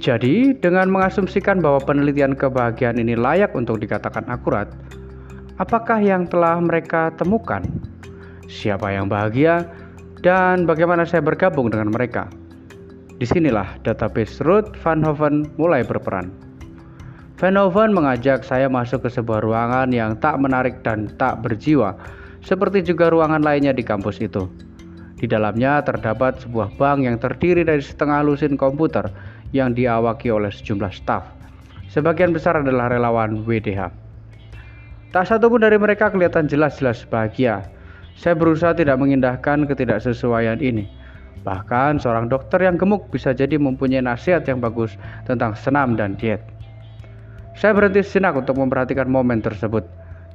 Jadi, dengan mengasumsikan bahwa penelitian kebahagiaan ini layak untuk dikatakan akurat, apakah yang telah mereka temukan? Siapa yang bahagia? Dan bagaimana saya bergabung dengan mereka? Disinilah database Ruth Van Hoven mulai berperan. Van Hoven mengajak saya masuk ke sebuah ruangan yang tak menarik dan tak berjiwa, seperti juga ruangan lainnya di kampus itu. Di dalamnya terdapat sebuah bank yang terdiri dari setengah lusin komputer yang diawaki oleh sejumlah staf. Sebagian besar adalah relawan WDH. Tak satu pun dari mereka kelihatan jelas-jelas bahagia. Saya berusaha tidak mengindahkan ketidaksesuaian ini. Bahkan seorang dokter yang gemuk bisa jadi mempunyai nasihat yang bagus tentang senam dan diet. Saya berhenti sejenak untuk memperhatikan momen tersebut.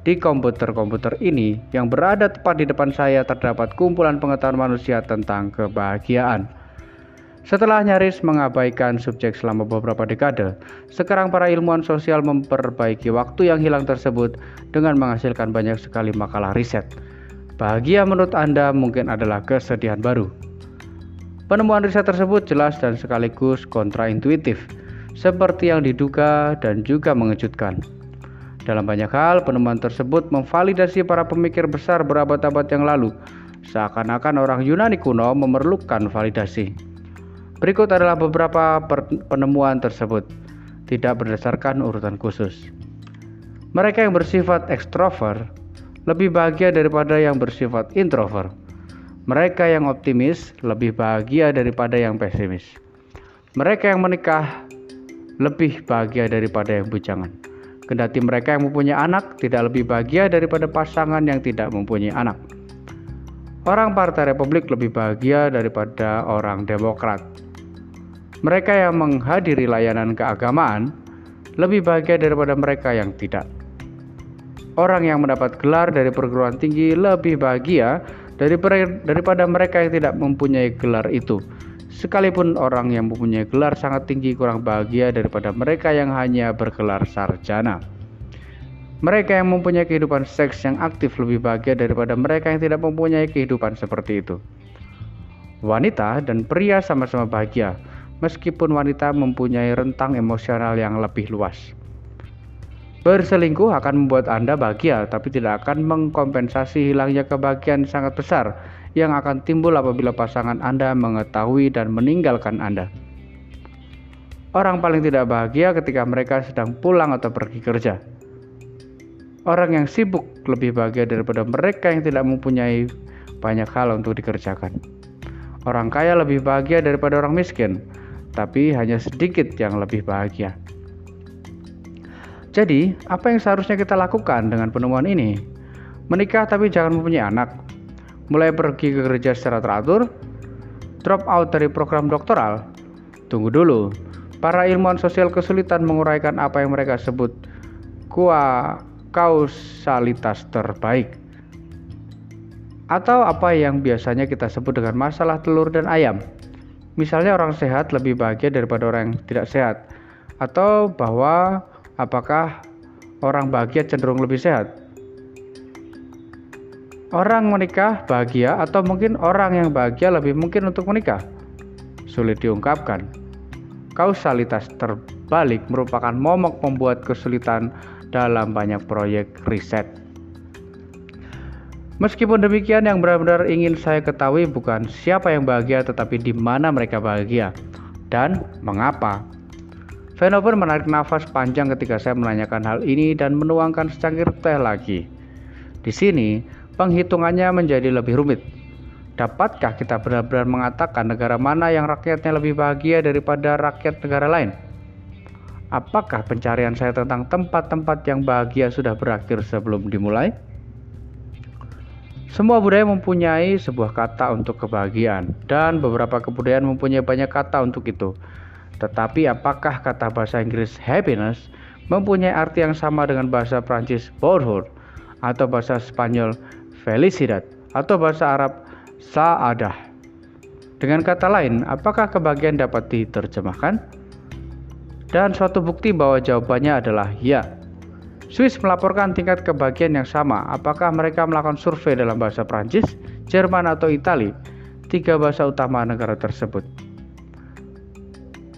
Di komputer-komputer ini yang berada tepat di depan saya terdapat kumpulan pengetahuan manusia tentang kebahagiaan. Setelah nyaris mengabaikan subjek selama beberapa dekade, sekarang para ilmuwan sosial memperbaiki waktu yang hilang tersebut dengan menghasilkan banyak sekali makalah riset. Bahagia menurut Anda mungkin adalah kesedihan baru. Penemuan riset tersebut jelas dan sekaligus kontraintuitif, seperti yang diduga dan juga mengejutkan. Dalam banyak hal, penemuan tersebut memvalidasi para pemikir besar berabad-abad yang lalu, seakan-akan orang Yunani kuno memerlukan validasi. Berikut adalah beberapa penemuan tersebut, tidak berdasarkan urutan khusus. Mereka yang bersifat ekstrovert lebih bahagia daripada yang bersifat introvert. Mereka yang optimis lebih bahagia daripada yang pesimis. Mereka yang menikah lebih bahagia daripada yang bujangan. Kendati mereka yang mempunyai anak tidak lebih bahagia daripada pasangan yang tidak mempunyai anak. Orang Partai Republik lebih bahagia daripada orang Demokrat. Mereka yang menghadiri layanan keagamaan lebih bahagia daripada mereka yang tidak. Orang yang mendapat gelar dari perguruan tinggi lebih bahagia daripada mereka yang tidak mempunyai gelar itu. Sekalipun orang yang mempunyai gelar sangat tinggi kurang bahagia daripada mereka yang hanya bergelar sarjana. Mereka yang mempunyai kehidupan seks yang aktif lebih bahagia daripada mereka yang tidak mempunyai kehidupan seperti itu. Wanita dan pria sama-sama bahagia, meskipun wanita mempunyai rentang emosional yang lebih luas. Berselingkuh akan membuat Anda bahagia, tapi tidak akan mengkompensasi hilangnya kebahagiaan sangat besar yang akan timbul apabila pasangan Anda mengetahui dan meninggalkan Anda. Orang paling tidak bahagia ketika mereka sedang pulang atau pergi kerja. Orang yang sibuk lebih bahagia daripada mereka yang tidak mempunyai banyak hal untuk dikerjakan. Orang kaya lebih bahagia daripada orang miskin, tapi hanya sedikit yang lebih bahagia. Jadi, apa yang seharusnya kita lakukan dengan penemuan ini? Menikah tapi jangan mempunyai anak. Mulai pergi ke gereja secara teratur. Drop out dari program doktoral. Tunggu dulu. Para ilmuwan sosial kesulitan menguraikan apa yang mereka sebut kausalitas terbaik. Atau apa yang biasanya kita sebut dengan masalah telur dan ayam. Misalnya orang sehat lebih bahagia daripada orang yang tidak sehat. Atau bahwa apakah orang bahagia cenderung lebih sehat? Orang menikah bahagia atau mungkin orang yang bahagia lebih mungkin untuk menikah? Sulit diungkapkan. Kausalitas terbalik merupakan momok membuat kesulitan dalam banyak proyek riset. Meskipun demikian, yang benar-benar ingin saya ketahui bukan siapa yang bahagia, tetapi di mana mereka bahagia dan mengapa. Van Hoven menarik nafas panjang ketika saya menanyakan hal ini dan menuangkan secangkir teh lagi. Di sini, penghitungannya menjadi lebih rumit. Dapatkah kita benar-benar mengatakan negara mana yang rakyatnya lebih bahagia daripada rakyat negara lain? Apakah pencarian saya tentang tempat-tempat yang bahagia sudah berakhir sebelum dimulai? Semua budaya mempunyai sebuah kata untuk kebahagiaan, dan beberapa kebudayaan mempunyai banyak kata untuk itu. Tetapi apakah kata bahasa Inggris happiness mempunyai arti yang sama dengan bahasa Prancis bonheur, atau bahasa Spanyol felicidad, atau bahasa Arab sa'adah? Dengan kata lain, apakah kebahagiaan dapat diterjemahkan? Dan suatu bukti bahwa jawabannya adalah ya. Swiss melaporkan tingkat kebahagiaan yang sama. Apakah mereka melakukan survei dalam bahasa Prancis, Jerman, atau Itali? 3 bahasa utama negara tersebut.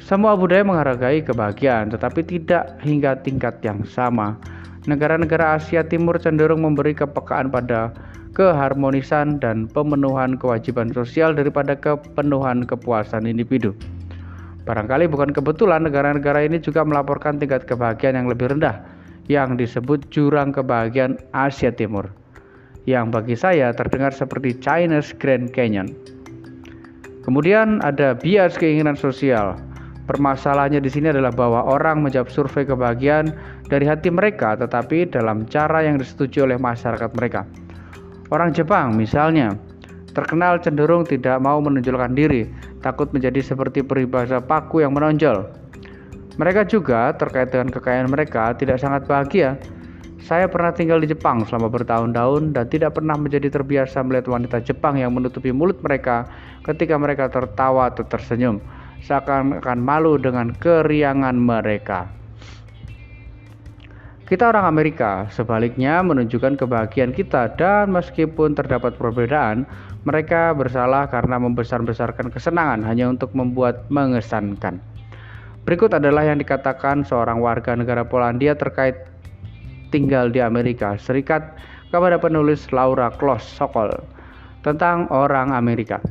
Semua budaya menghargai kebahagiaan, tetapi tidak hingga tingkat yang sama. Negara-negara Asia Timur cenderung memberi kepekaan pada keharmonisan dan pemenuhan kewajiban sosial daripada kepenuhan kepuasan individu. Barangkali bukan kebetulan negara-negara ini juga melaporkan tingkat kebahagiaan yang lebih rendah, yang disebut jurang kebahagiaan Asia Timur, yang bagi saya terdengar seperti China's Grand Canyon. Kemudian ada bias keinginan sosial. Permasalahannya di sini adalah bahwa orang menjawab survei kebahagiaan dari hati mereka, tetapi dalam cara yang disetujui oleh masyarakat mereka. Orang Jepang misalnya terkenal cenderung tidak mau menonjolkan diri, takut menjadi seperti peribahasa paku yang menonjol. Mereka juga terkait dengan kekayaan mereka tidak sangat bahagia. Saya pernah tinggal di Jepang selama bertahun-tahun dan tidak pernah menjadi terbiasa melihat wanita Jepang yang menutupi mulut mereka ketika mereka tertawa atau tersenyum, seakan-akan malu dengan keriangan mereka. Kita orang Amerika sebaliknya menunjukkan kebahagiaan kita, dan meskipun terdapat perbedaan, mereka bersalah karena membesar-besarkan kesenangan hanya untuk membuat mengesankan. Berikut adalah yang dikatakan seorang warga negara Polandia terkait tinggal di Amerika Serikat kepada penulis Laura Kloss Sokol tentang orang Amerika.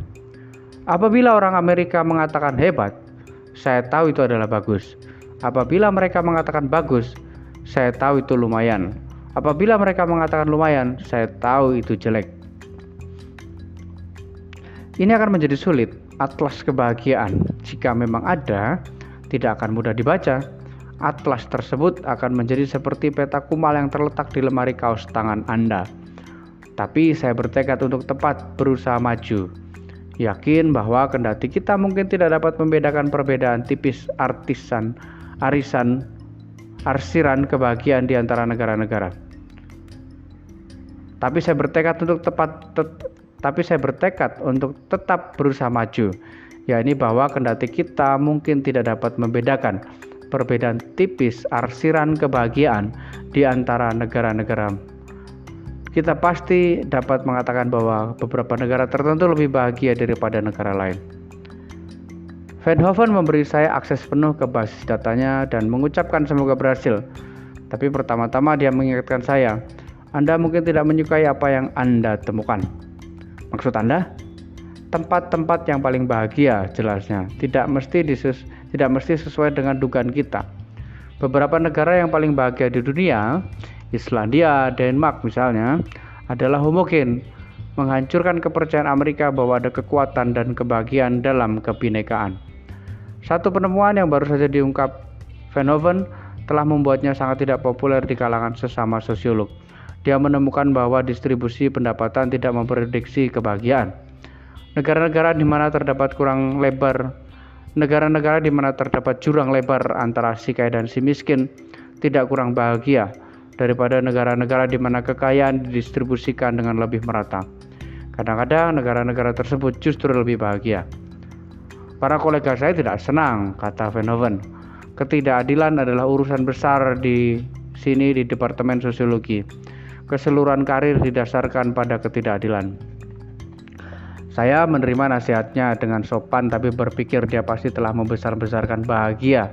Apabila orang Amerika mengatakan hebat, saya tahu itu adalah bagus. Apabila mereka mengatakan bagus, saya tahu itu lumayan. Apabila mereka mengatakan lumayan, saya tahu itu jelek. Ini akan menjadi sulit. Atlas kebahagiaan, jika memang ada, tidak akan mudah dibaca. Atlas tersebut akan menjadi seperti peta kumal yang terletak di lemari kaos tangan Anda. Tapi saya bertekad untuk tepat berusaha maju. Yakin bahwa kendati kita mungkin tidak dapat membedakan perbedaan tipis arsiran kebahagiaan di antara negara-negara. Tapi saya bertekad untuk tetap berusaha maju, yakni bahwa kendati kita mungkin tidak dapat membedakan perbedaan tipis arsiran kebahagiaan di antara negara-negara, kita pasti dapat mengatakan bahwa beberapa negara tertentu lebih bahagia daripada negara lain. Van Hoven memberi saya akses penuh ke basis datanya dan mengucapkan semoga berhasil. Tapi pertama-tama dia mengingatkan saya, Anda mungkin tidak menyukai apa yang Anda temukan. Maksud Anda? Tempat-tempat yang paling bahagia, jelasnya, tidak mesti sesuai dengan dugaan kita. Beberapa negara yang paling bahagia di dunia, Islandia, Denmark misalnya, adalah homogen, menghancurkan kepercayaan Amerika bahwa ada kekuatan dan kebahagiaan dalam kebinekaan. Satu penemuan yang baru saja diungkap Van Hoven telah membuatnya sangat tidak populer di kalangan sesama sosiolog. Dia menemukan bahwa distribusi pendapatan tidak memprediksi kebahagiaan. Negara-negara di mana terdapat jurang lebar antara si kaya dan si miskin tidak kurang bahagia daripada negara-negara di mana kekayaan didistribusikan dengan lebih merata. Kadang-kadang negara-negara tersebut justru lebih bahagia. Para kolega saya tidak senang, kata Van Hoven. Ketidakadilan adalah urusan besar di sini di Departemen Sosiologi. Keseluruhan karir didasarkan pada ketidakadilan. Saya menerima nasihatnya dengan sopan, tapi berpikir dia pasti telah membesar-besarkan bahagia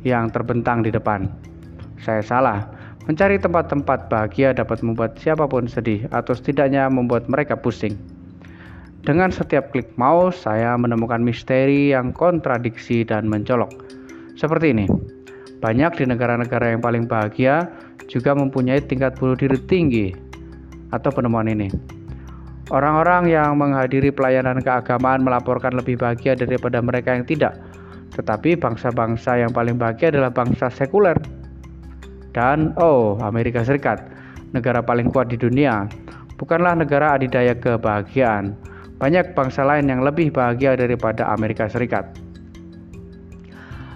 yang terbentang di depan. Saya salah. Mencari tempat-tempat bahagia dapat membuat siapapun sedih atau setidaknya membuat mereka pusing. Dengan setiap klik mouse, saya menemukan misteri yang kontradiksi dan mencolok. Seperti ini. Banyak di negara-negara yang paling bahagia juga mempunyai tingkat bunuh diri tinggi. Atau penemuan ini. Orang-orang yang menghadiri pelayanan keagamaan melaporkan lebih bahagia daripada mereka yang tidak. Tetapi bangsa-bangsa yang paling bahagia adalah bangsa sekuler. Dan Amerika Serikat, negara paling kuat di dunia, bukanlah negara adidaya kebahagiaan. Banyak bangsa lain yang lebih bahagia daripada Amerika Serikat.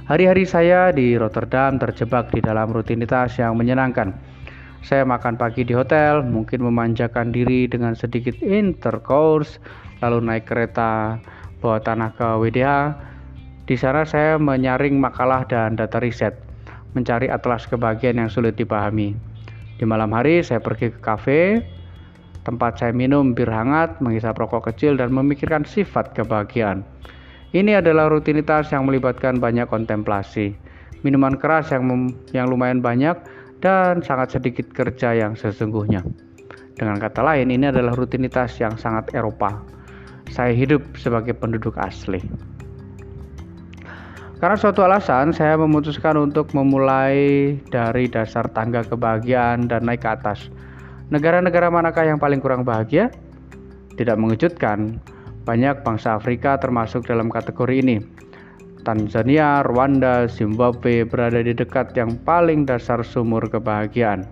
Hari-hari saya di Rotterdam terjebak di dalam rutinitas yang menyenangkan. Saya makan pagi di hotel, mungkin memanjakan diri dengan sedikit intercourse, lalu naik kereta bawah tanah ke WDH. Di sana saya menyaring makalah dan data riset, mencari atlas kebahagiaan yang sulit dipahami. Di malam hari saya pergi ke kafe, tempat saya minum bir hangat, menghisap rokok kecil dan memikirkan sifat kebahagiaan. Ini adalah rutinitas yang melibatkan banyak kontemplasi, minuman keras yang lumayan banyak, dan sangat sedikit kerja yang sesungguhnya. Dengan kata lain, ini adalah rutinitas yang sangat Eropa. Saya hidup sebagai penduduk asli. Karena suatu alasan, saya memutuskan untuk memulai dari dasar tangga kebahagiaan dan naik ke atas. Negara-negara manakah yang paling kurang bahagia? Tidak mengejutkan, banyak bangsa Afrika termasuk dalam kategori ini. Tanzania, Rwanda, Zimbabwe berada di dekat yang paling dasar sumur kebahagiaan.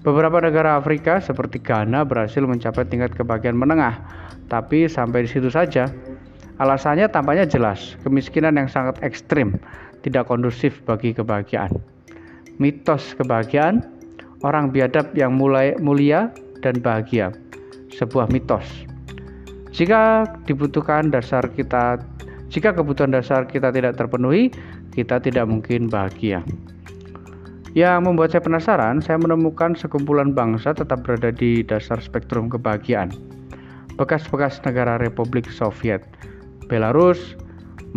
Beberapa negara Afrika seperti Ghana berhasil mencapai tingkat kebahagiaan menengah, tapi sampai di situ saja. Alasannya tampaknya jelas, kemiskinan yang sangat ekstrim, tidak kondusif bagi kebahagiaan. Mitos kebahagiaan, orang biadab yang mulia dan bahagia, sebuah mitos. Jika kebutuhan dasar kita tidak terpenuhi, kita tidak mungkin bahagia. Yang membuat saya penasaran, saya menemukan sekumpulan bangsa tetap berada di dasar spektrum kebahagiaan. Bekas-bekas negara Republik Soviet, Belarus,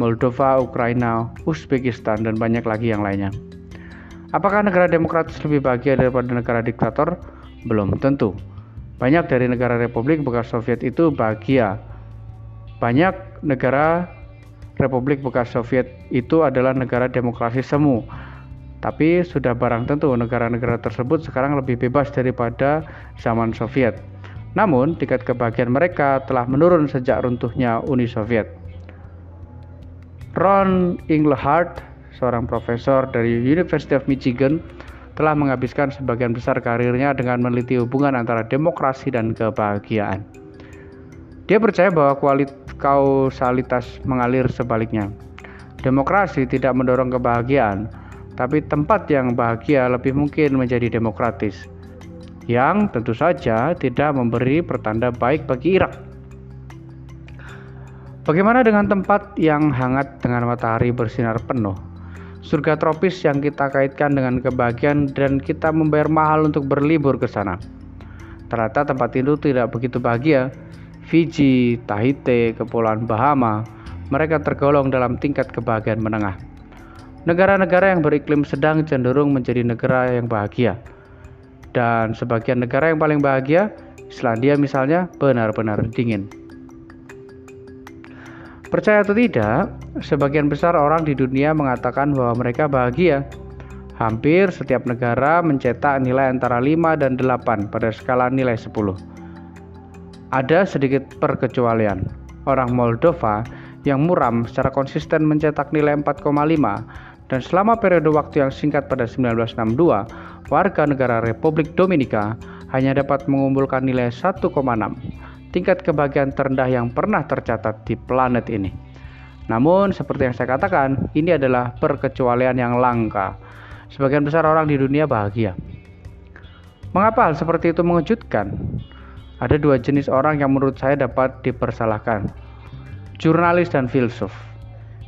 Moldova, Ukraina, Uzbekistan, dan banyak lagi yang lainnya. Apakah negara demokratis lebih bahagia daripada negara diktator? Belum tentu. Banyak dari negara Republik bekas Soviet itu bahagia. Banyak negara Republik bekas Soviet itu adalah negara demokrasi semu. Tapi sudah barang tentu negara-negara tersebut sekarang lebih bebas daripada zaman Soviet. Namun, tingkat kebahagiaan mereka telah menurun sejak runtuhnya Uni Soviet. Ron Engelhardt, seorang profesor dari University of Michigan, telah menghabiskan sebagian besar karirnya dengan meneliti hubungan antara demokrasi dan kebahagiaan. Dia percaya bahwa kausalitas mengalir sebaliknya. Demokrasi tidak mendorong kebahagiaan, tapi tempat yang bahagia lebih mungkin menjadi demokratis, yang tentu saja tidak memberi pertanda baik bagi Irak. Bagaimana dengan tempat yang hangat dengan matahari bersinar penuh? Surga tropis yang kita kaitkan dengan kebahagiaan dan kita membayar mahal untuk berlibur ke sana. Ternyata tempat itu tidak begitu bahagia. Fiji, Tahiti, Kepulauan Bahama, mereka tergolong dalam tingkat kebahagiaan menengah. Negara-negara yang beriklim sedang cenderung menjadi negara yang bahagia. Dan sebagian negara yang paling bahagia, Islandia misalnya, benar-benar dingin. Percaya atau tidak, sebagian besar orang di dunia mengatakan bahwa mereka bahagia. Hampir setiap negara mencetak nilai antara 5 dan 8 pada skala nilai 10. Ada sedikit perkecualian. Orang Moldova yang muram secara konsisten mencetak nilai 4,5, dan selama periode waktu yang singkat pada 1962, warga negara Republik Dominika hanya dapat mengumpulkan nilai 1,6. Tingkat kebahagiaan terendah yang pernah tercatat di planet ini. Namun, seperti yang saya katakan, ini adalah perkecualian yang langka. Sebagian besar orang di dunia bahagia. Mengapa hal seperti itu mengejutkan? Ada dua jenis orang yang menurut saya dapat dipersalahkan: jurnalis dan filsuf.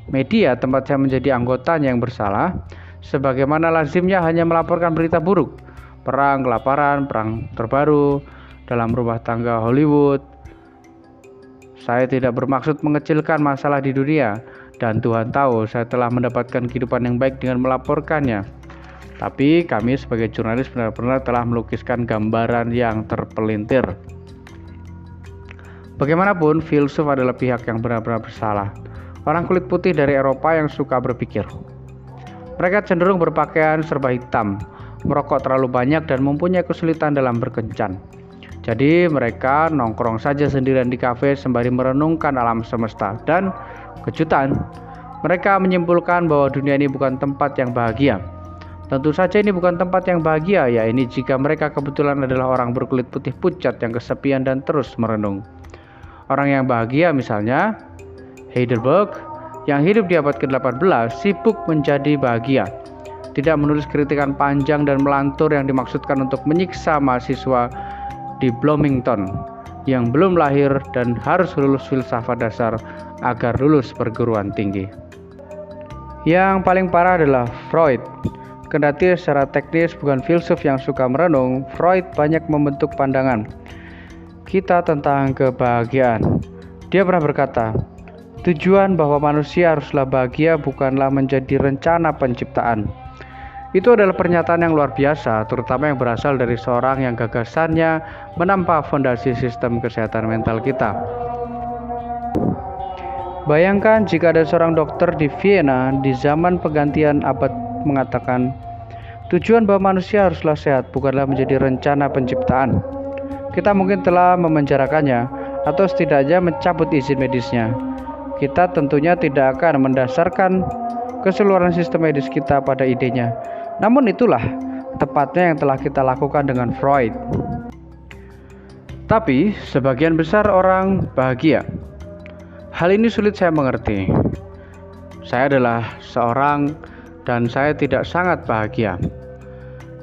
Media tempat saya menjadi anggotanya yang bersalah, sebagaimana lazimnya hanya melaporkan berita buruk, perang, kelaparan, perang terbaru, dalam rumah tangga Hollywood. Saya tidak bermaksud mengecilkan masalah di dunia, dan Tuhan tahu saya telah mendapatkan kehidupan yang baik dengan melaporkannya. Tapi kami sebagai jurnalis benar-benar telah melukiskan gambaran yang terpelintir. Bagaimanapun, filsuf adalah pihak yang benar-benar bersalah. Orang kulit putih dari Eropa yang suka berpikir. Mereka cenderung berpakaian serba hitam, merokok terlalu banyak, dan mempunyai kesulitan dalam berkencan. Jadi mereka nongkrong saja sendirian di kafe sembari merenungkan alam semesta. Dan kejutan, mereka menyimpulkan bahwa dunia ini bukan tempat yang bahagia. Tentu saja ini bukan tempat yang bahagia, ya ini jika mereka kebetulan adalah orang berkulit putih pucat yang kesepian dan terus merenung. Orang yang bahagia misalnya Heidelberg yang hidup di abad ke-18 sibuk menjadi bahagia. Tidak menulis kritikan panjang dan melantur yang dimaksudkan untuk menyiksa mahasiswa di Bloomington yang belum lahir dan harus lulus filsafat dasar agar lulus perguruan tinggi. Yang paling parah adalah Freud. Kendati secara teknis bukan filsuf yang suka merenung, Freud banyak membentuk pandangan kita tentang kebahagiaan. Dia pernah berkata, Tujuan bahwa manusia haruslah bahagia bukanlah menjadi rencana penciptaan. Itu adalah pernyataan yang luar biasa, terutama yang berasal dari seorang yang gagasannya menambah fondasi sistem kesehatan mental kita. Bayangkan jika ada seorang dokter di Vienna di zaman pergantian abad mengatakan, tujuan bahwa manusia haruslah sehat bukanlah menjadi rencana penciptaan. Kita mungkin telah memenjarakannya atau setidaknya mencabut izin medisnya. Kita tentunya tidak akan mendasarkan keseluruhan sistem medis kita pada idenya. Namun itulah tepatnya yang telah kita lakukan dengan Freud. Tapi sebagian besar orang bahagia. Hal ini sulit saya mengerti. Saya adalah seorang dan saya tidak sangat bahagia.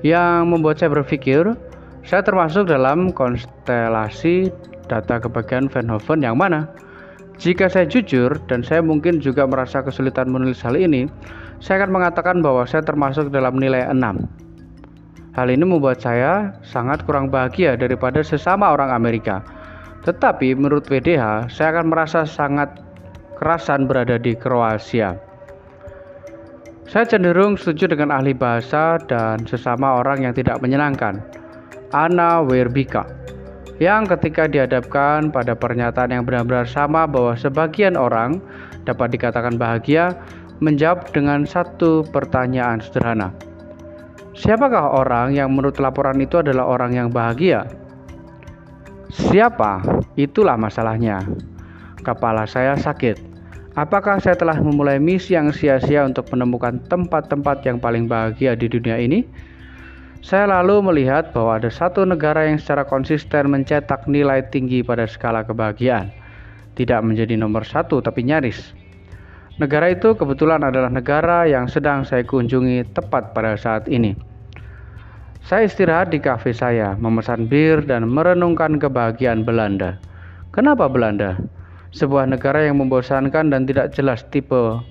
Yang membuat saya berpikir, saya termasuk dalam konstelasi data kebahagiaan Van Hoven yang mana jika saya jujur, dan saya mungkin juga merasa kesulitan menulis hal ini, saya akan mengatakan bahwa saya termasuk dalam nilai 6. Hal ini membuat saya sangat kurang bahagia daripada sesama orang Amerika. Tetapi menurut WDH, saya akan merasa sangat kerasan berada di Kroasia. Saya cenderung setuju dengan ahli bahasa dan sesama orang yang tidak menyenangkan, Anna Werbika, yang ketika dihadapkan pada pernyataan yang benar-benar sama bahwa sebagian orang dapat dikatakan bahagia, menjawab dengan satu pertanyaan sederhana. Siapakah orang yang menurut laporan itu adalah orang yang bahagia? Siapa? Itulah masalahnya. Kepala saya sakit. Apakah saya telah memulai misi yang sia-sia untuk menemukan tempat-tempat yang paling bahagia di dunia ini? Saya lalu melihat bahwa ada satu negara yang secara konsisten mencetak nilai tinggi pada skala kebahagiaan. Tidak menjadi nomor satu tapi nyaris. Negara itu kebetulan adalah negara yang sedang saya kunjungi tepat pada saat ini. Saya istirahat di kafe saya, memesan bir dan merenungkan kebahagiaan Belanda. Kenapa Belanda? Sebuah negara yang membosankan dan tidak jelas tipe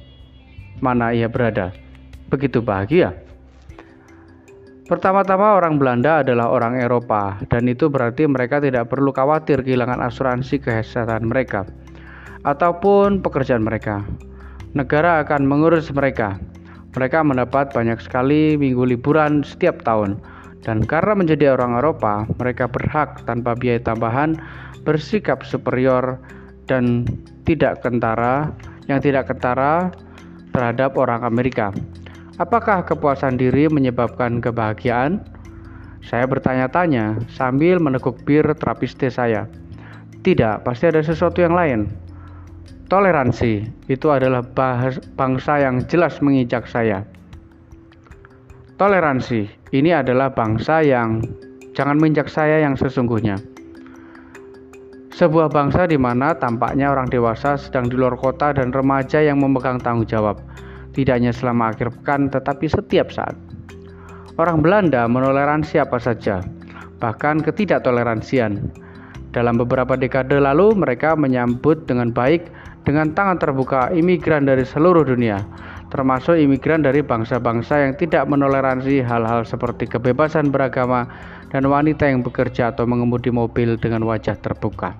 mana ia berada. Begitu bahagia. Pertama-tama orang Belanda adalah orang Eropa, dan itu berarti mereka tidak perlu khawatir kehilangan asuransi kesehatan mereka ataupun pekerjaan mereka. Negara akan mengurus mereka. Mereka mendapat banyak sekali minggu liburan setiap tahun, dan karena menjadi orang Eropa, mereka berhak tanpa biaya tambahan bersikap superior dan tidak kentara terhadap orang Amerika. Apakah kepuasan diri menyebabkan kebahagiaan? Saya bertanya-tanya sambil meneguk bir terapiste saya. Tidak, pasti ada sesuatu yang lain. Toleransi, itu adalah bangsa yang jelas menginjak saya. Toleransi, ini adalah bangsa yang jangan menginjak saya yang sesungguhnya. Sebuah bangsa di mana tampaknya orang dewasa sedang di luar kota dan remaja yang memegang tanggung jawab. Tidak hanya selama akhir pekan, tetapi setiap saat. Orang Belanda menoleransi apa saja, bahkan ketidaktoleransian. Dalam beberapa dekade lalu, mereka menyambut dengan baik dengan tangan terbuka imigran dari seluruh dunia, termasuk imigran dari bangsa-bangsa yang tidak menoleransi hal-hal seperti kebebasan beragama dan wanita yang bekerja atau mengemudi mobil dengan wajah terbuka.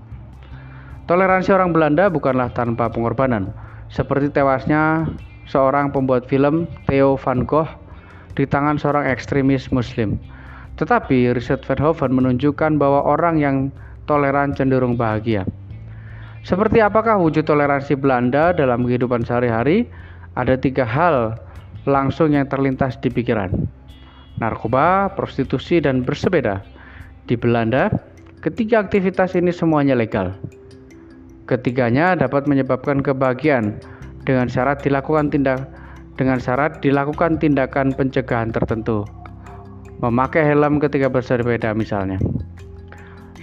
Toleransi orang Belanda bukanlah tanpa pengorbanan, seperti tewasnya seorang pembuat film, Theo van Gogh, di tangan seorang ekstremis Muslim. Tetapi riset Van Hoven menunjukkan bahwa orang yang toleran cenderung bahagia. Seperti apakah wujud toleransi Belanda dalam kehidupan sehari-hari? Ada 3 hal langsung yang terlintas di pikiran. Narkoba, prostitusi, dan bersepeda. Di Belanda, ketiga aktivitas ini semuanya legal. Ketiganya dapat menyebabkan kebahagiaan dengan syarat dilakukan tindakan pencegahan tertentu. Memakai helm ketika bersepeda misalnya.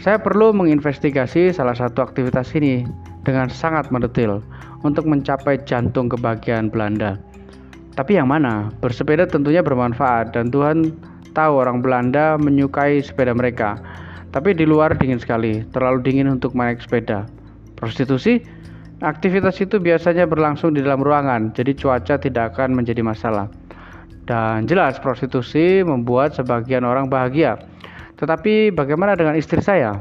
Saya perlu menginvestigasi salah satu aktivitas ini dengan sangat mendetail untuk mencapai jantung kebahagiaan Belanda. Tapi yang mana? Bersepeda tentunya bermanfaat dan Tuhan tahu orang Belanda menyukai sepeda mereka. Tapi di luar dingin sekali, terlalu dingin untuk naik sepeda. Prostitusi? Aktivitas itu biasanya berlangsung di dalam ruangan, jadi cuaca tidak akan menjadi masalah. Dan jelas prostitusi membuat sebagian orang bahagia. Tetapi bagaimana dengan istri saya?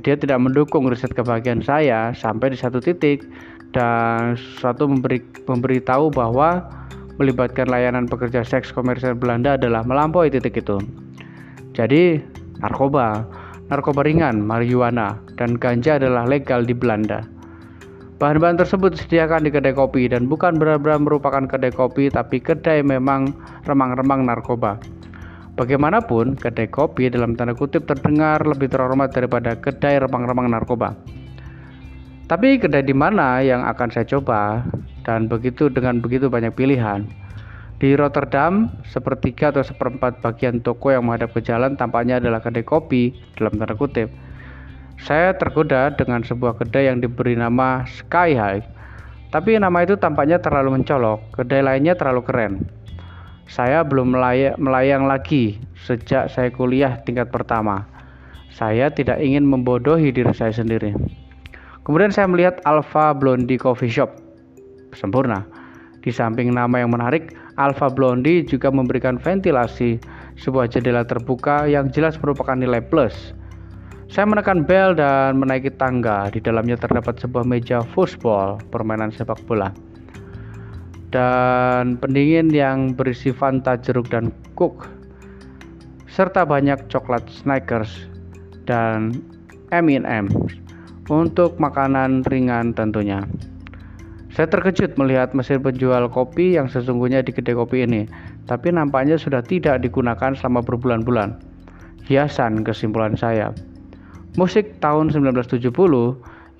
Dia tidak mendukung riset kebahagiaan saya sampai di satu titik. dan suatu memberitahu bahwa melibatkan layanan pekerja seks komersial Belanda adalah melampaui titik itu. Jadi narkoba ringan, marijuana, dan ganja adalah legal di Belanda. Bahan-bahan tersebut disediakan di kedai kopi dan bukan benar-benar merupakan kedai kopi, tapi kedai memang remang-remang narkoba. Bagaimanapun, kedai kopi dalam tanda kutip terdengar lebih terhormat daripada kedai remang-remang narkoba. Tapi kedai di mana yang akan saya coba? Dan dengan begitu banyak pilihan. Di Rotterdam, sepertiga atau seperempat bagian toko yang menghadap ke jalan tampaknya adalah kedai kopi dalam tanda kutip. Saya tergoda dengan sebuah kedai yang diberi nama Sky High, tapi nama itu tampaknya terlalu mencolok. Kedai lainnya terlalu keren. Saya belum melayang lagi sejak saya kuliah tingkat pertama. Saya tidak ingin membodohi diri saya sendiri. Kemudian saya melihat Alpha Blondie Coffee Shop. Sempurna. Di samping nama yang menarik, Alpha Blondie juga memberikan ventilasi, sebuah jendela terbuka yang jelas merupakan nilai plus. Saya menekan bel dan menaiki tangga. Di dalamnya terdapat sebuah meja foosball, permainan sepak bola, dan pendingin yang berisi Fanta, jeruk, dan Coke, serta banyak coklat Snickers dan M&M untuk makanan ringan tentunya. Saya terkejut melihat mesin penjual kopi yang sesungguhnya di kedai kopi ini, tapi nampaknya sudah tidak digunakan selama berbulan-bulan. Hiasan, kesimpulan saya. Musik tahun 1970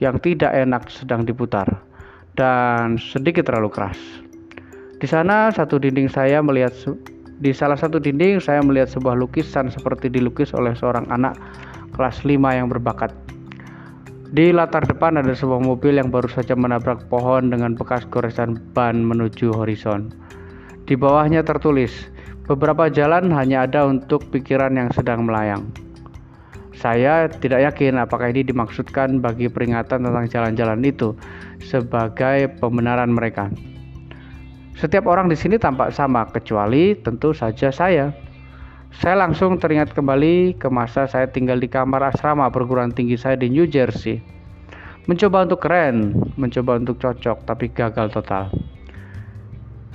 yang tidak enak sedang diputar dan sedikit terlalu keras. Di salah satu dinding saya melihat sebuah lukisan seperti dilukis oleh seorang anak kelas 5 yang berbakat. Di latar depan ada sebuah mobil yang baru saja menabrak pohon dengan bekas goresan ban menuju horizon. Di bawahnya tertulis, beberapa jalan hanya ada untuk pikiran yang sedang melayang. Saya tidak yakin apakah ini dimaksudkan bagi peringatan tentang jalan-jalan itu sebagai pembenaran mereka. Setiap orang di sini tampak sama, kecuali tentu saja saya. Saya langsung teringat kembali ke masa saya tinggal di kamar asrama perguruan tinggi saya di New Jersey. Mencoba untuk keren, mencoba untuk cocok, tapi gagal total.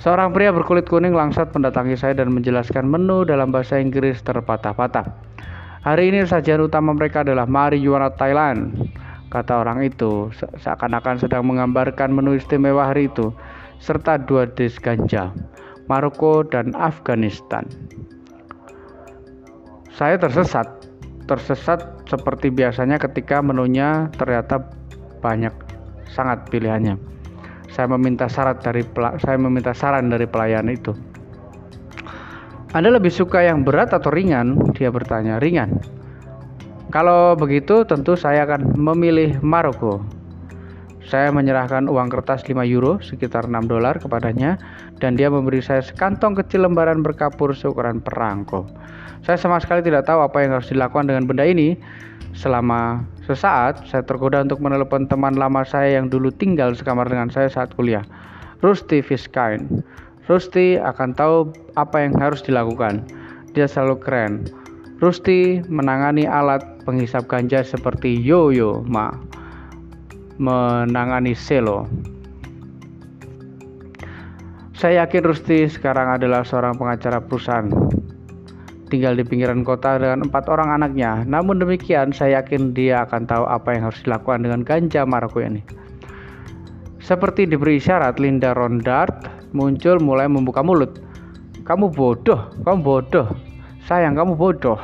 Seorang pria berkulit kuning langsat mendatangi saya dan menjelaskan menu dalam bahasa Inggris terpatah-patah. Hari ini sajian utama mereka adalah marijuana Thailand, kata orang itu, seakan-akan sedang menggambarkan menu istimewa hari itu, serta 2 dish ganja, Maroko dan Afghanistan. Saya tersesat seperti biasanya ketika menunya ternyata banyak sangat pilihannya. Saya meminta saran dari pelayan itu. Anda lebih suka yang berat atau ringan? Dia bertanya. Ringan. Kalau begitu tentu saya akan memilih Maroko. Saya menyerahkan uang kertas 5 euro, sekitar $6 kepadanya, dan dia memberi saya sekantong kecil lembaran berkapur seukuran perangko. Saya sama sekali tidak tahu apa yang harus dilakukan dengan benda ini. Selama sesaat, saya tergoda untuk menelepon teman lama saya yang dulu tinggal sekamar dengan saya saat kuliah, Rusty Fiskind. Rusty akan tahu apa yang harus dilakukan. Dia selalu keren. Rusty menangani alat penghisap ganja seperti Yo-Yo Ma menangani selo. Saya yakin Rusty sekarang adalah seorang pengacara perusahaan, tinggal di pinggiran kota dengan 4 orang anaknya. Namun demikian, saya yakin dia akan tahu apa yang harus dilakukan dengan ganja Maroko ini. Seperti diberi isyarat, Linda Rondart muncul mulai membuka mulut. Kamu bodoh, sayang, kamu bodoh.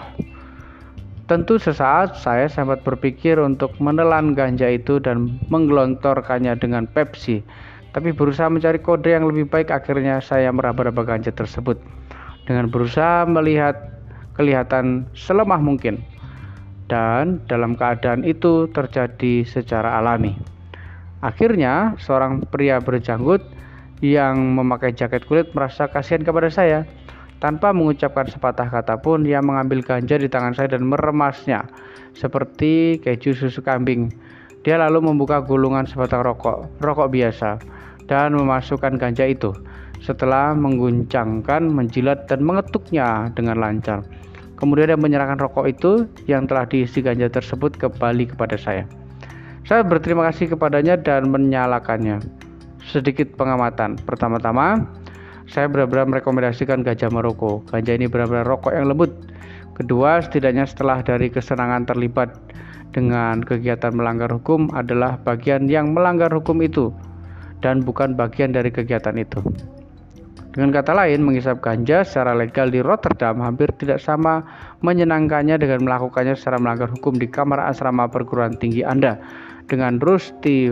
Tentu sesaat saya sempat berpikir untuk menelan ganja itu dan menggelontorkannya dengan Pepsi, tapi berusaha mencari kode yang lebih baik. Akhirnya saya meraba-raba ganja tersebut dengan berusaha kelihatan selemah mungkin, dan dalam keadaan itu terjadi secara alami. Akhirnya seorang pria berjanggut yang memakai jaket kulit merasa kasihan kepada saya. Tanpa mengucapkan sepatah kata pun, dia mengambil ganja di tangan saya dan meremasnya seperti keju susu kambing. Dia lalu membuka gulungan sebatang rokok biasa, dan memasukkan ganja itu. Setelah mengguncangkan, menjilat, dan mengetuknya dengan lancar, kemudian dia menyerahkan rokok itu yang telah diisi ganja tersebut kembali kepada saya. Saya berterima kasih kepadanya dan menyalakannya. Sedikit pengamatan. Pertama-tama, saya benar-benar merekomendasikan ganja Maroko. Ganja ini benar-benar rokok yang lembut. Kedua, setidaknya setelah dari kesenangan terlibat dengan kegiatan melanggar hukum adalah bagian yang melanggar hukum itu dan bukan bagian dari kegiatan itu. Dengan kata lain, menghisap ganja secara legal di Rotterdam hampir tidak sama menyenangkannya dengan melakukannya secara melanggar hukum di kamar asrama perguruan tinggi Anda dengan Rusty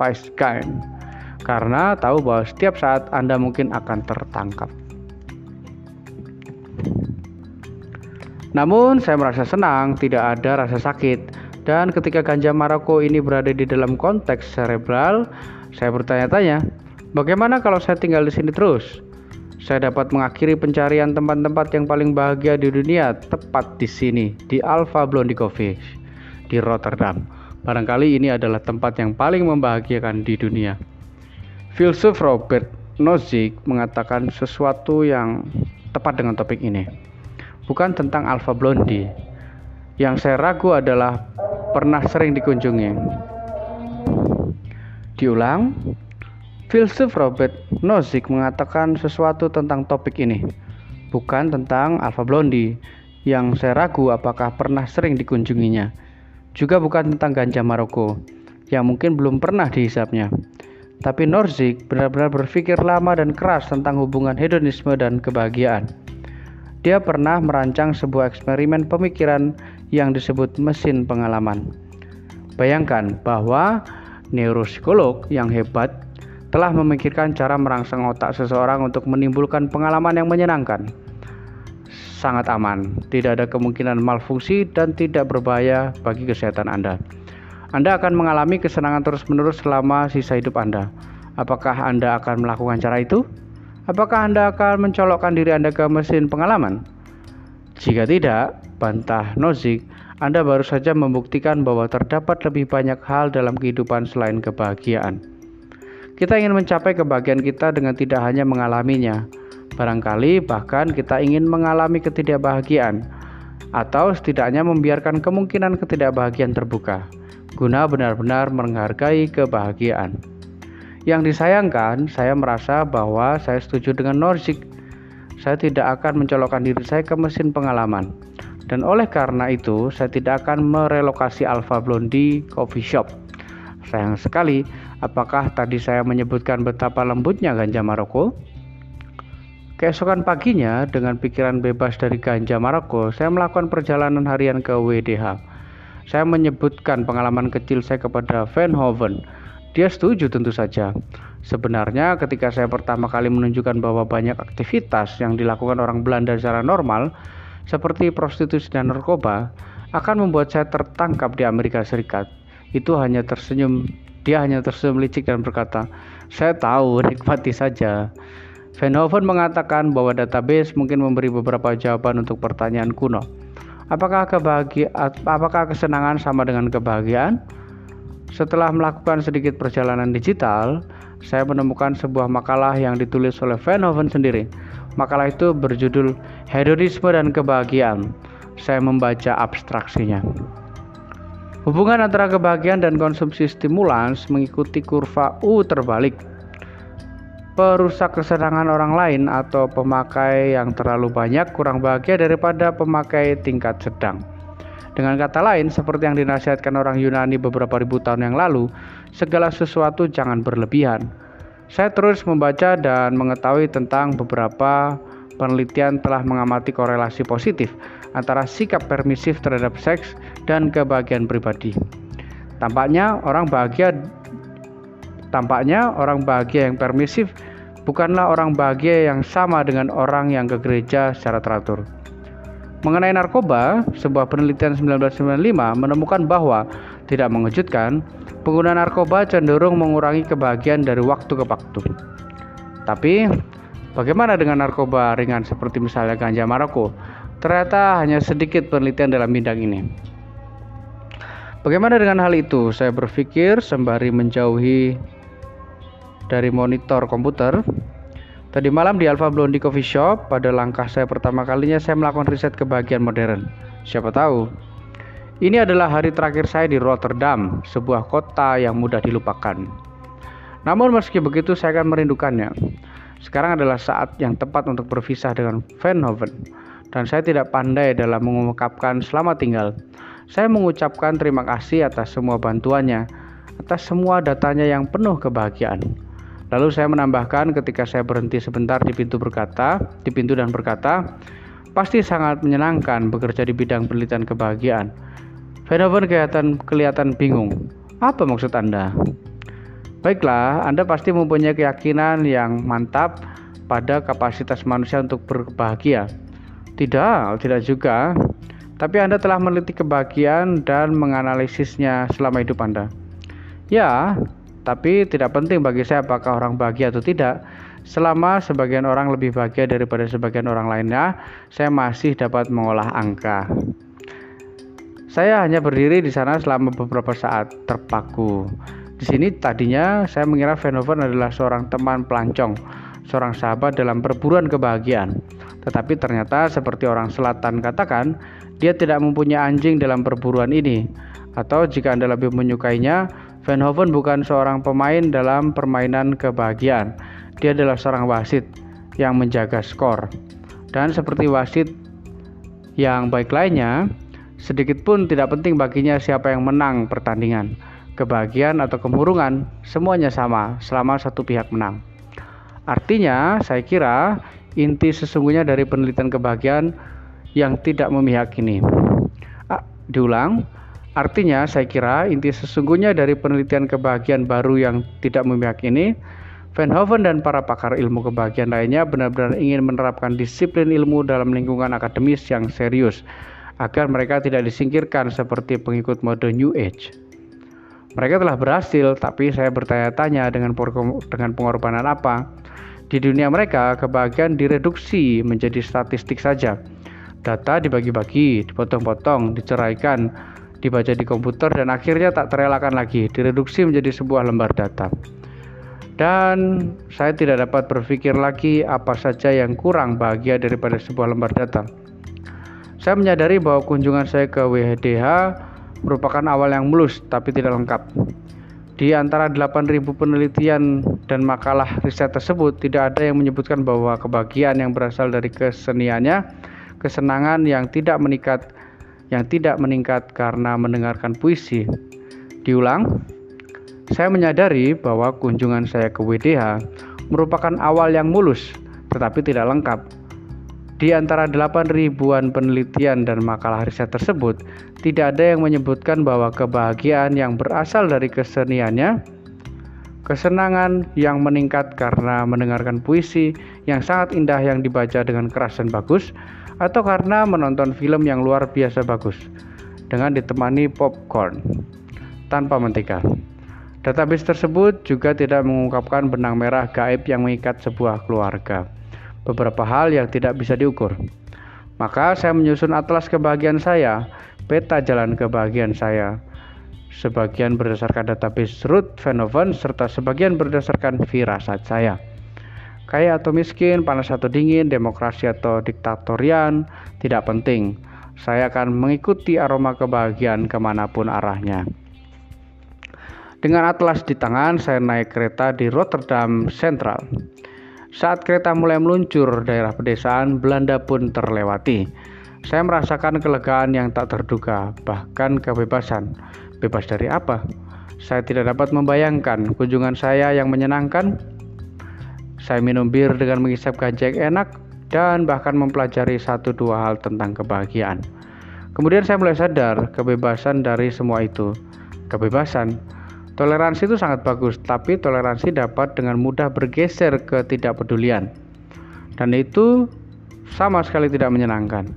Weisgein, karena tahu bahwa setiap saat Anda mungkin akan tertangkap. Namun, saya merasa senang, tidak ada rasa sakit, dan ketika ganja Maroko ini berada di dalam konteks cerebral, saya bertanya-tanya, bagaimana kalau saya tinggal di sini terus? Saya dapat mengakhiri pencarian tempat-tempat yang paling bahagia di dunia tepat di sini, di Alpha Blondy Coffee di Rotterdam. Barangkali ini adalah tempat yang paling membahagiakan di dunia. Filsuf Robert Nozick mengatakan sesuatu yang tepat dengan topik ini. Bukan tentang Alpha Blondy. Yang saya ragu adalah pernah sering dikunjungi. Diulang. Filsuf Robert Nozick mengatakan sesuatu tentang topik ini, bukan tentang Alpha Blondy, yang saya ragu apakah pernah sering dikunjunginya. Juga bukan tentang ganja Maroko, yang mungkin belum pernah dihisapnya. Tapi Nozick benar-benar berpikir lama dan keras tentang hubungan hedonisme dan kebahagiaan. Dia pernah merancang sebuah eksperimen pemikiran yang disebut mesin pengalaman. Bayangkan bahwa neuropsikolog yang hebat telah memikirkan cara merangsang otak seseorang untuk menimbulkan pengalaman yang menyenangkan. Sangat aman, tidak ada kemungkinan malfungsi dan tidak berbahaya bagi kesehatan Anda. Anda akan mengalami kesenangan terus-menerus selama sisa hidup Anda. Apakah Anda akan melakukan cara itu? Apakah Anda akan mencolokkan diri Anda ke mesin pengalaman? Jika tidak, bantah Nozick, Anda baru saja membuktikan bahwa terdapat lebih banyak hal dalam kehidupan selain kebahagiaan. Kita ingin mencapai kebahagiaan kita dengan tidak hanya mengalaminya. Barangkali bahkan kita ingin mengalami ketidakbahagiaan, atau setidaknya membiarkan kemungkinan ketidakbahagiaan terbuka, guna benar-benar menghargai kebahagiaan. Yang disayangkan, saya merasa bahwa saya setuju dengan Nozick. Saya tidak akan mencolokkan diri saya ke mesin pengalaman. Dan oleh karena itu, saya tidak akan merelokasi Alpha Blondy Coffee Shop. Sayang sekali, apakah tadi saya menyebutkan betapa lembutnya ganja Maroko? Keesokan paginya, dengan pikiran bebas dari ganja Maroko, saya melakukan perjalanan harian ke WDH. Saya menyebutkan pengalaman kecil saya kepada Van Hoven. Dia setuju tentu saja. Sebenarnya ketika saya pertama kali menunjukkan bahwa banyak aktivitas yang dilakukan orang Belanda secara normal, seperti prostitusi dan narkoba, akan membuat saya tertangkap di Amerika Serikat. Dia hanya tersenyum licik dan berkata, "Saya tahu, nikmati saja." Van Hoven mengatakan bahwa database mungkin memberi beberapa jawaban untuk pertanyaan kuno. Apakah kesenangan sama dengan kebahagiaan? Setelah melakukan sedikit perjalanan digital, saya menemukan sebuah makalah yang ditulis oleh Van Hoven sendiri. Makalah itu berjudul Hedonisme dan Kebahagiaan. Saya membaca abstraksinya. Hubungan antara kebahagiaan dan konsumsi stimulans mengikuti kurva U terbalik. Perusak kesenangan orang lain atau pemakai yang terlalu banyak kurang bahagia daripada pemakai tingkat sedang. Dengan kata lain, seperti yang dinasihatkan orang Yunani beberapa ribu tahun yang lalu, segala sesuatu jangan berlebihan. Saya terus membaca dan mengetahui tentang beberapa penelitian telah mengamati korelasi positif antara sikap permisif terhadap seks dan kebahagiaan pribadi. Tampaknya orang bahagia yang permisif bukanlah orang bahagia yang sama dengan orang yang ke gereja secara teratur. Mengenai narkoba, sebuah penelitian 1995 menemukan bahwa, tidak mengejutkan, pengguna narkoba cenderung mengurangi kebahagiaan dari waktu ke waktu. Tapi, bagaimana dengan narkoba ringan seperti misalnya ganja Maroko? Ternyata hanya sedikit penelitian dalam bidang ini. Bagaimana dengan hal itu? Saya berpikir sembari menjauhi dari monitor komputer. Tadi malam di Alpha Blondy Coffee Shop, pada langkah saya pertama kalinya saya melakukan riset kebahagiaan modern. Siapa tahu, Ini adalah hari terakhir saya di Rotterdam, sebuah kota yang mudah dilupakan. Namun meski begitu saya akan merindukannya. Sekarang adalah saat yang tepat untuk berpisah dengan Veenhoven. Dan saya tidak pandai dalam mengungkapkan selamat tinggal. Saya mengucapkan terima kasih atas semua bantuannya, atas semua datanya yang penuh kebahagiaan. Lalu saya menambahkan ketika saya berhenti sebentar di pintu dan berkata, pasti sangat menyenangkan bekerja di bidang penelitian kebahagiaan. Veenhoven kelihatan bingung. Apa maksud Anda? Baiklah, Anda pasti mempunyai keyakinan yang mantap pada kapasitas manusia untuk berbahagia. Tidak juga. Tapi Anda telah meneliti kebahagiaan dan menganalisisnya selama hidup Anda. Ya, tapi tidak penting bagi saya apakah orang bahagia atau tidak. Selama sebagian orang lebih bahagia daripada sebagian orang lainnya, saya masih dapat mengolah angka. Saya hanya berdiri di sana selama beberapa saat, terpaku. Di sini tadinya saya mengira Veenhoven adalah seorang teman pelancong, seorang sahabat dalam perburuan kebahagiaan. Tetapi ternyata seperti orang selatan katakan, dia tidak mempunyai anjing dalam perburuan ini. Atau jika Anda lebih menyukainya, Veenhoven bukan seorang pemain dalam permainan kebahagiaan. Dia adalah seorang wasit yang menjaga skor. Dan seperti wasit yang baik lainnya, sedikit pun tidak penting baginya siapa yang menang pertandingan. Kebahagiaan atau kemurungan, semuanya sama selama satu pihak menang. Artinya, saya kira inti sesungguhnya dari penelitian kebahagiaan yang tidak memihak ini. Artinya, saya kira inti sesungguhnya dari penelitian kebahagiaan baru yang tidak memihak ini, Veenhoven dan para pakar ilmu kebahagiaan lainnya benar-benar ingin menerapkan disiplin ilmu dalam lingkungan akademis yang serius, agar mereka tidak disingkirkan seperti pengikut mode New Age. Mereka telah berhasil, tapi saya bertanya-tanya dengan pengorbanan apa. Di dunia mereka, kebahagiaan direduksi menjadi statistik saja. Data dibagi-bagi, dipotong-potong, diceraikan, dibaca di komputer, dan akhirnya tak terelakkan lagi, direduksi menjadi sebuah lembar data. Dan saya tidak dapat berpikir lagi apa saja yang kurang bahagia daripada sebuah lembar data. Saya menyadari bahwa kunjungan saya ke WDH merupakan awal yang mulus tapi tidak lengkap. Di antara 8.000 penelitian dan makalah riset tersebut, tidak ada yang menyebutkan bahwa kebahagiaan yang berasal dari keseniannya, kesenangan yang tidak meningkat karena mendengarkan puisi. Saya menyadari bahwa kunjungan saya ke WDH merupakan awal yang mulus tetapi tidak lengkap. Di antara 8.000-an penelitian dan makalah riset tersebut, tidak ada yang menyebutkan bahwa kebahagiaan yang berasal dari keseniannya, kesenangan yang meningkat karena mendengarkan puisi yang sangat indah yang dibaca dengan keras dan bagus, atau karena menonton film yang luar biasa bagus, dengan ditemani popcorn, tanpa mentega. Database tersebut juga tidak mengungkapkan benang merah gaib yang mengikat sebuah keluarga. Beberapa hal yang tidak bisa diukur. Maka saya menyusun atlas kebahagiaan saya, peta jalan kebahagiaan saya. Sebagian berdasarkan database Ruth Veenhoven serta sebagian berdasarkan firasat saya. Kaya atau miskin, panas atau dingin, demokrasi atau diktatorian, tidak penting. Saya akan mengikuti aroma kebahagiaan kemanapun arahnya. Dengan atlas di tangan, saya naik kereta di Rotterdam Central. Saat kereta mulai meluncur, daerah pedesaan Belanda pun terlewati. Saya merasakan kelegaan yang tak terduga, bahkan kebebasan. Bebas dari apa? Saya tidak dapat membayangkan kunjungan saya yang menyenangkan. Saya minum bir dengan menghisap ganja yang enak dan bahkan mempelajari 1-2 hal tentang kebahagiaan. Kemudian saya mulai sadar kebebasan dari semua itu. Kebebasan. Toleransi itu sangat bagus, tapi toleransi dapat dengan mudah bergeser ke ketidakpedulian. Dan itu sama sekali tidak menyenangkan.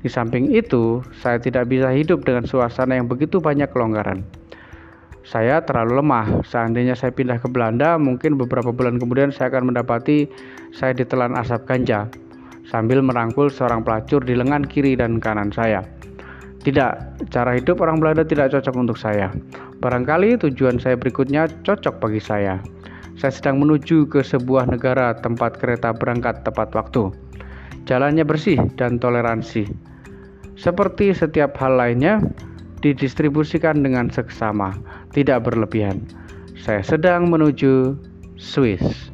Di samping itu, saya tidak bisa hidup dengan suasana yang begitu banyak kelonggaran. Saya terlalu lemah. Seandainya saya pindah ke Belanda, mungkin beberapa bulan kemudian saya akan mendapati saya ditelan asap ganja, sambil merangkul seorang pelacur di lengan kiri dan kanan saya. Tidak, cara hidup orang Belanda tidak cocok untuk saya. Barangkali tujuan saya berikutnya cocok bagi saya. Saya sedang menuju ke sebuah negara tempat kereta berangkat tepat waktu. Jalannya bersih dan toleransi. Seperti setiap hal lainnya, didistribusikan dengan seksama, tidak berlebihan. Saya sedang menuju Swiss.